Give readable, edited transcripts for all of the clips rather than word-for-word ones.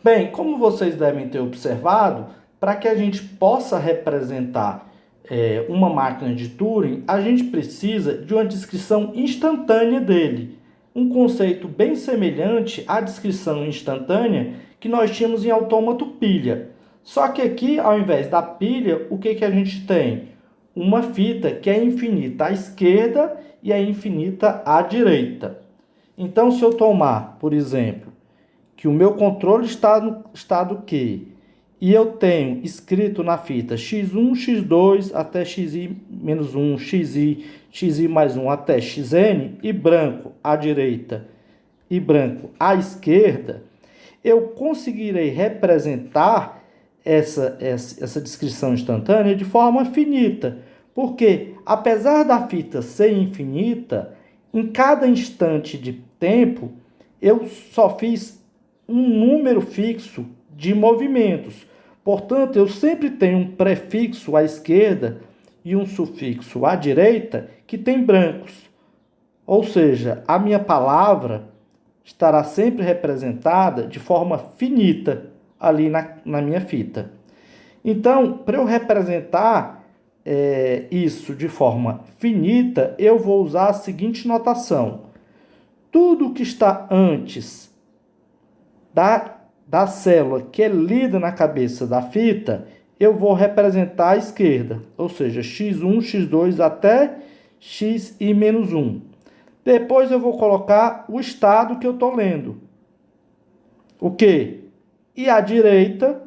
Bem, como vocês devem ter observado, para que a gente possa representar uma máquina de Turing, a gente precisa de uma descrição instantânea dele. Um conceito bem semelhante à descrição instantânea que nós tínhamos em autômato pilha. Só que aqui, ao invés da pilha, o que a gente tem? Uma fita que é infinita à esquerda e é infinita à direita. Então, se eu tomar, por exemplo, que o meu controle está no estado Q, e eu tenho escrito na fita x1, x2 até xi-1, xi mais 1 até xn, e branco à direita e branco à esquerda, eu conseguirei representar essa descrição instantânea de forma finita. Porque, apesar da fita ser infinita, em cada instante de tempo, eu só fiz um número fixo de movimentos. Portanto, eu sempre tenho um prefixo à esquerda e um sufixo à direita que tem brancos. Ou seja, a minha palavra estará sempre representada de forma finita ali na minha fita. Então, para eu representar isso de forma finita, eu vou usar a seguinte notação. Tudo que está antes da célula que é lida na cabeça da fita, eu vou representar à esquerda, ou seja, x1, x2 até xi-1. Depois eu vou colocar o estado que eu estou lendo. O quê? E à direita,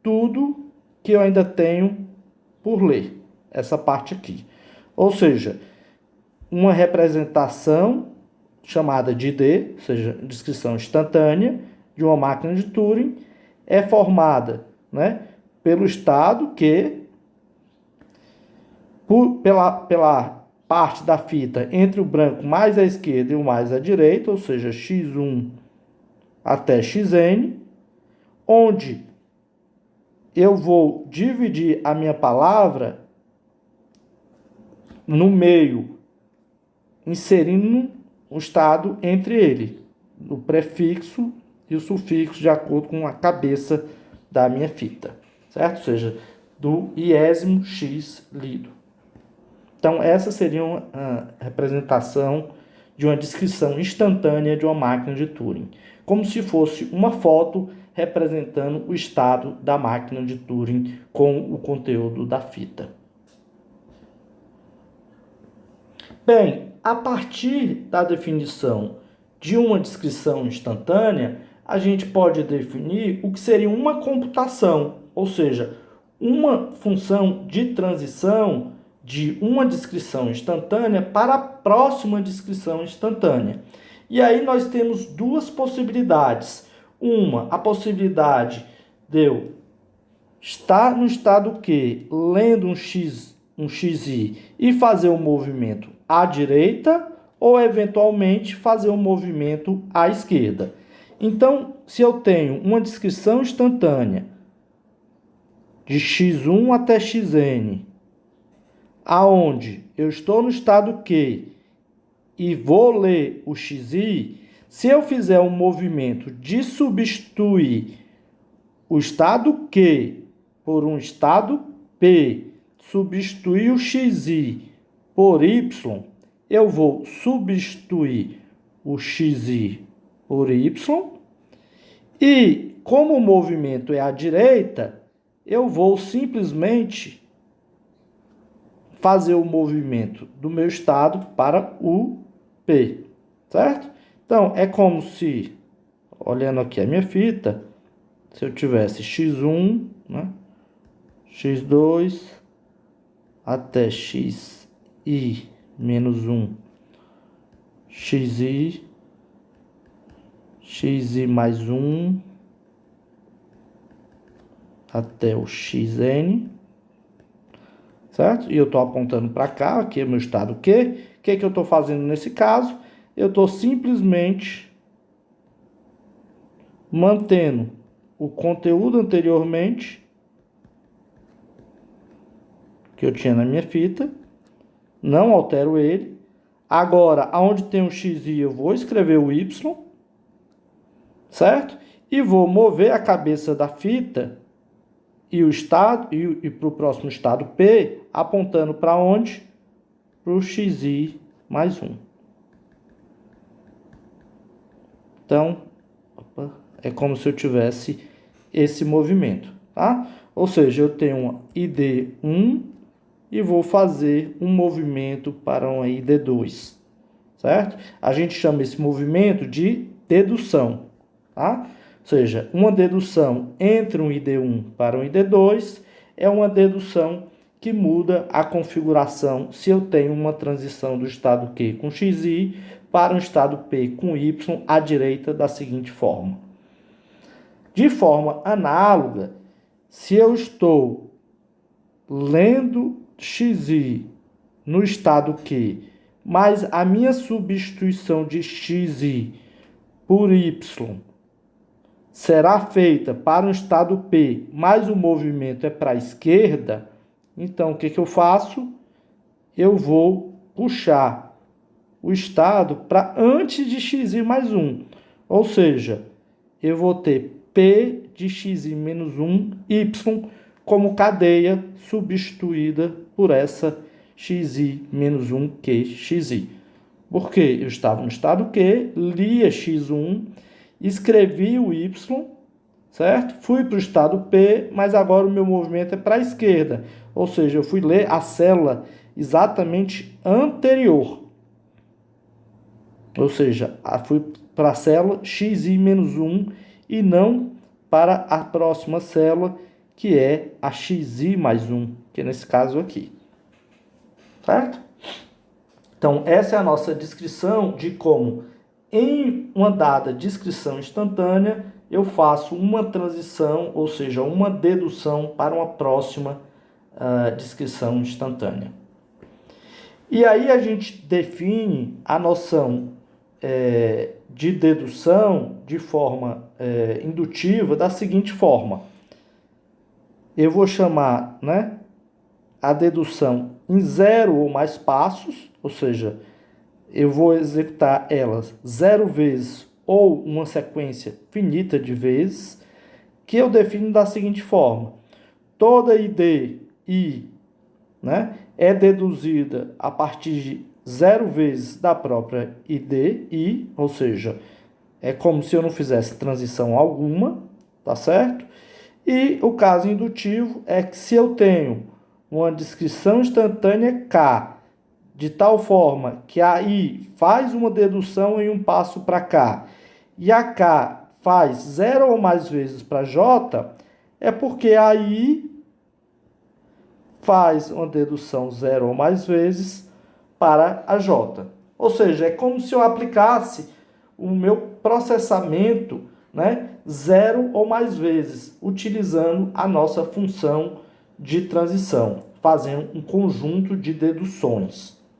tudo que eu ainda tenho por ler. Essa parte aqui. Ou seja, uma representação chamada de ID, ou seja, descrição instantânea, de uma máquina de Turing, é formada, né, pelo estado que, pela parte da fita entre o branco mais à esquerda e o mais à direita, ou seja, x1 até xn, onde eu vou dividir a minha palavra no meio, inserindo um estado entre ele, o prefixo e o sufixo de acordo com a cabeça da minha fita, certo? Ou seja, do iésimo x lido. Então, essa seria uma representação de uma descrição instantânea de uma máquina de Turing, como se fosse uma foto representando o estado da máquina de Turing com o conteúdo da fita. Bem, a partir da definição de uma descrição instantânea, a gente pode definir o que seria uma computação, ou seja, uma função de transição de uma descrição instantânea para a próxima descrição instantânea. E aí nós temos duas possibilidades. Uma, a possibilidade de eu estar no estado Q, lendo um xi e fazer um movimento à direita, ou eventualmente fazer um movimento à esquerda. Então, se eu tenho uma descrição instantânea de x1 até xn, aonde eu estou no estado Q e vou ler o xi, se eu fizer um movimento de substituir o estado Q por um estado P, substituir o xi por y, eu vou substituir o xi por y, e como o movimento é à direita, eu vou simplesmente fazer o movimento do meu estado para o P, certo? Então, é como se, olhando aqui a minha fita, se eu tivesse x1, né, x2 até xi menos 1, xi mais 1 até o xn, certo? E eu estou apontando para cá, aqui é meu estado Q. O que eu estou fazendo nesse caso? Eu estou simplesmente mantendo o conteúdo anteriormente que eu tinha na minha fita, não altero ele. Agora, aonde tem o xi, eu vou escrever o y, certo? e vou mover a cabeça da fita e o estado e para o próximo estado P, apontando para onde? Para o xi mais 1. Então, é como se eu tivesse esse movimento, tá? Ou seja, eu tenho uma ID1 e vou fazer um movimento para uma ID2, certo? A gente chama esse movimento de dedução, tá? Ou seja, uma dedução entre um ID1 para um ID2 é uma dedução que muda a configuração se eu tenho uma transição do estado Q com XI para um estado P com Y à direita da seguinte forma. De forma análoga, se eu estou lendo XI no estado Q, mas a minha substituição de XI por Y será feita para um estado P, mas o movimento é para a esquerda, então o que eu faço? Eu vou puxar o estado para antes de xi mais 1. Ou seja, eu vou ter P de xi menos 1, Y, como cadeia substituída por essa xi menos 1 QXI. Porque eu estava no estado Q, lia x1, escrevi o Y, certo? Fui para o estado P, mas agora o meu movimento é para a esquerda. Ou seja, eu fui ler a célula exatamente anterior. Ou seja, fui para a célula xi menos 1 e não para a próxima célula, que é a xi mais 1, que é nesse caso aqui. Certo? Então, essa é a nossa descrição de como, em uma dada descrição instantânea, eu faço uma transição, ou seja, uma dedução para uma próxima descrição instantânea. E aí a gente define a noção de dedução de forma indutiva da seguinte forma. Eu vou chamar, né, a dedução em 0 ou mais passos, ou seja, eu vou executar elas 0 vezes ou uma sequência finita de vezes, que eu defino da seguinte forma. Toda ID I, né, é deduzida a partir de 0 vezes da própria ID I, ou seja, é como se eu não fizesse transição alguma, tá certo? E o caso indutivo é que se eu tenho uma descrição instantânea K, de tal forma que a I faz uma dedução em um passo para K, e a K faz 0 ou mais vezes para J, é porque a I faz uma dedução 0 ou mais vezes para a J. Ou seja, é como se eu aplicasse o meu processamento, né, 0 ou mais vezes, utilizando a nossa função de transição, fazendo um conjunto de deduções.